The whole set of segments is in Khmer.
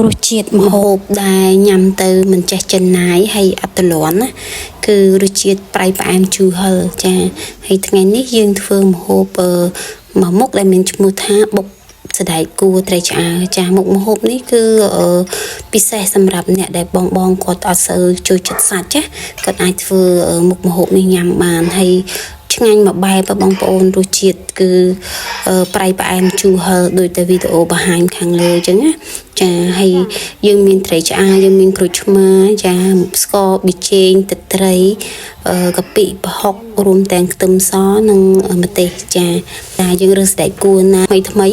រសជាតិម្ហូបដែលញ៉ាំទៅមិនចេះចិនណាយហើយអត់ទលាន់ណាគឺរសជាតិប្រៃផ្អែមជូរហឹលចាហើយថ្ងៃនេះយើងធ្វើម្ហូបមួយមុខដែលមានឈ្មោះថាបុកសណ្តែកគួរត្រីឆ្អើរចាមុខម្ហូបនេះគឺពិសេសសម្រាប់អ្នកដែលបងគាត់អត់សូវចូលចិត្តសាច់ចាគាត់អាចធ្វើមុខម្ហូបនេះញ៉ាំបានហើយឆ្ងាញ់មួយបែបបងប្អូនរសជាតិគឺប្រៃផ្អែមជូរហឹលដូចតែវីដេអូបង្ហាញខាងលើអញ្ចឹងណាចាហើយយើងមានត្រីឆ្អើរយើងមានក្រូចឆ្មាចាស្ករប៊ីចេងទឹកត្រីកាពិប្រហុករួមទាំងខ្ទឹមសនិងម្ទេសចាយើងរើសសណ្តែកគួរណាថ្មី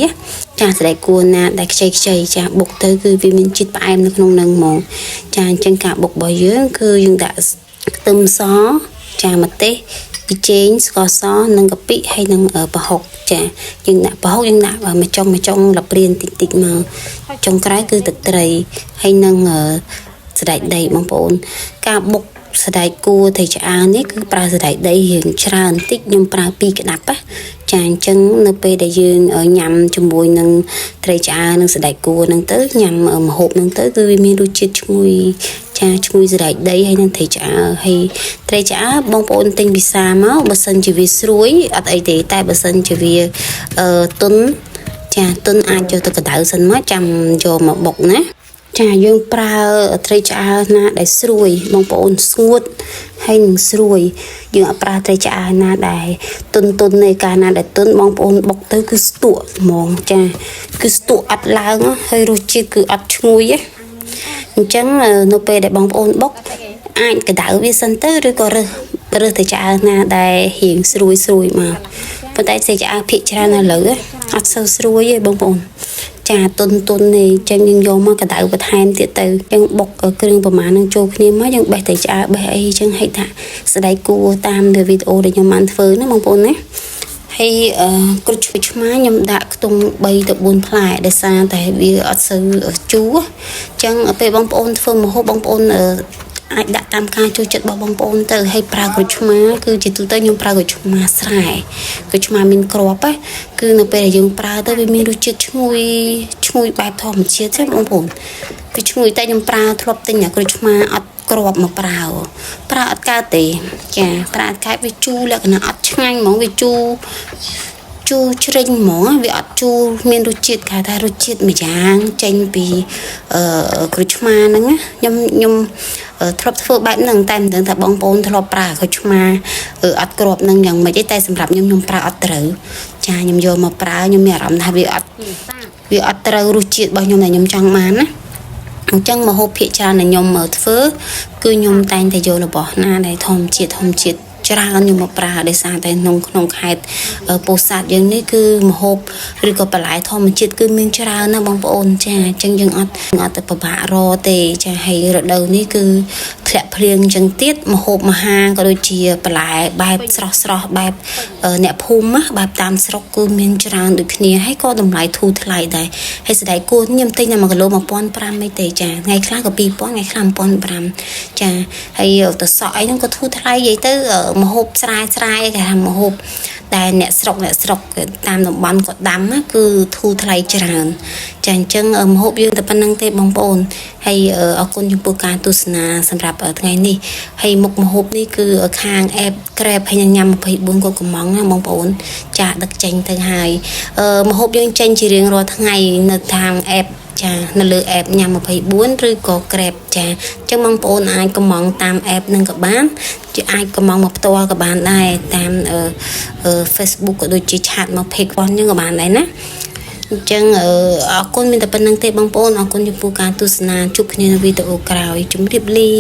ចាសណ្តែកគួរណាដែលខ្ចីចាបុកទៅគឺវាមានជាតិផ្អែមនៅក្នុងនឹងហ្មងចាអញ្ចឹងការបុករបស់យើងគឺយើងដាក់ខ្ទឹមសចាម្ទេសពីចេងស្ករសនិងកាពិហើយនិងប្រហុកចាយើងដាក់ប្រហុកយើងដាក់មួយចុងលព្រានតិចមកចុងក្រោយគឺទឹកត្រីហើយនិងសណ្តែកដីបងប្អូនការបុកសណ្តែកគួរត្រីឆ្អើរនេះគឺប្រើសណ្តែកដីរៀងច្រើនតិចខ្ញុំប្រើ2ក្តាប់ណាចាអញ្ចឹងនៅពេលដែលយើងញ៉ាំជាមួយនឹងត្រីឆ្អើរនិងសណ្តែកគួរហ្នឹងទៅញ៉ាំម្ហូបហ្នឹងទៅគឺវាមានរសជាតិឈ្ងុយចាឈ្ងុយសណ្តែកដីហើយនិងត្រីឆ្អើរហើយត្រីឆ្អើរបងប្អូនទិញពីផ្សារមកបើសិនជាវាស្រួយអត់អីទេតែបើសិនជាវាទុនចាទុនអាចយកទៅកដៅសិនមកចាំយកមកបុកណាចាយើងប្រើត្រីឆ្អើរណាដែលស្រួយបងប្អូនស្ងួតហើយនឹងស្រួយយើងអត់ប្រើត្រីឆ្អើរណាដែលទុននៃកាលណាដែលទុនបងប្អូនបុកទៅគឺស្ទក់ហ្មងចាគឺស្ទក់អត់ឡើងហើយរសជាតិគឺអត់ឈ្ងុយអញ្ចឹងនៅពេលដែលបងប្អូនបុកអាចកដៅវាសិនទៅឬក៏រើសត្រីឆ្អើរណាដែលរៀងស្រួយមកប៉ុន្តែត្រីឆ្អើរភាគច្រើនឥឡូវអត់សូវស្រួយទេបងប្អូនចាទុននេះចឹងយើងយកមកកដៅបន្ថែមទៀតទៅយើងបុកគ្រឿងប្រមាណនឹងចូលគ្នាមកយើងបេះត្រីឆ្អើរបេះអីចឹងឲ្យដាក់សណ្តែកគួរតាមវីដេអូដែលខ្ញុំបានធ្វើណាបងប្អូនណាហើយក្រូចឆ្មាខ្ញុំដាក់ខ្ទង់3ទៅ4ផ្លែដោយសារតែវាអត់សូវជូរអញ្ចឹងពេលបងប្អូនធ្វើម្ហូបបងប្អូនអាចដាក់តាមការចូលចិត្តរបស់បងប្អូនទៅហើយប្រើក្រូចឆ្មាគឺជាទូទៅខ្ញុំប្រើក្រូចឆ្មាស្រែក្រូចឆ្មាមានគ្រាប់គឺនៅពេលដែលយើងប្រើទៅវាមានរសជាតិឈ្ងុយបែបធម្មជាតិទេបងប្អូនវាឈ្ងុយតែខ្ញុំប្រើធ្លាប់ទិញក្រូចឆ្មាអត់គ្រាប់មកប្រើអត់កើតទេចាប្រើអត់កើតវាជូរលក្ខណៈអត់ឆ្ងាញ់ហ្មងវាជូរជ្រិញហ្មងវាអត់ជូរមានរសជាតិគេថារសជាតិមួយយ៉ាងចេញពីក្រូចឆ្មាហ្នឹងខ្ញុំធ្លាប់ធ្វើបែបហ្នឹងតែមិនដឹងថាបងប្អូនធ្លាប់ប្រើក្រូចឆ្មាអត់គ្រាប់ហ្នឹងយ៉ាងម៉េចទេតែសម្រាប់ខ្ញុំប្រើអត់ត្រូវចាខ្ញុំយកមកប្រើខ្ញុំមានអារម្មណ៍ថាវាអត់ត្រូវរសជាតិរបស់ខ្ញុំដែលខ្ញុំចង់បានណាអញ្ចឹងម្ហូបភាគច្រើនដែលខ្ញុំធ្វើគឺខ្ញុំតែងតែយករបស់ណាដែលធម្មជាតិច្រើនខ្ញុំមកប្រើដោយសារតែក្នុងខេត្តពោធិ៍សាត់យើងនេះគឺម្ហូបឬក៏បន្លែធម្មជាតិគឺមានច្រើនណាបងប្អូនចាអញ្ចឹងយើងអត់ទៅពិបាករកទេចាហើយរដូវនេះគឺធ្លាក់ភ្លៀងអញ្ចឹងទៀតម្ហូបមហាក៏ដូចជាបន្លែបែបស្រស់បែបអ្នកភូមិបែបតាមស្រុកគឺមានច្រើនដូចគ្នាហើយក៏តម្លៃធូរថ្លៃដែរហើយសណ្តែកគួរខ្ញុំទិញតែ1គីឡូ1500ទេចាថ្ងៃខ្លះក៏2000ថ្ងៃខ្លះ1500ចាហើយទៅសក់អីហ្នឹងក៏ធូរថ្លៃនិយាយទៅម្ហូបស្រែគេថាម្ហូបដែលអ្នកស្រុកតាមតំបន់គាត់ដាំគឺធូរថ្លៃច្រើនចាអញ្ចឹងម្ហូបយើងតែប៉ុណ្្នឹងទេបងប្អូនហើយអរគុណចំពោះការទស្សនាសម្រាប់ថ្ងៃនេះហើយមុខម្ហូបនេះគឺខាងអេបក្រេបហើយញ៉ាំ24កូនកំងណាបងប្អូនចាដឹកចេញទៅហើយម្ហូបយើងចេញជារៀងរាល់ថ្ងៃនៅតាមអេបចានៅលើអេបញ៉ាំ24ឬក៏ក្រេបចាអញ្ចឹងបងប្អូនអាចកំងតាមអេបនឹងក៏បានជាអាចកំងមកផ្ទាល់ក៏បានដែរតាម Facebook ក៏ដូចជាឆាតមក page គាត់ហ្នឹងក៏បានដែរណាអញ្ចឹងអរគុណមានតែប៉ុណ្្នឹងទេបងប្អូនអរគុណចំពោះការទស្សនាជួបគ្នានៅវីដេអូក្រោយជម្រាបលា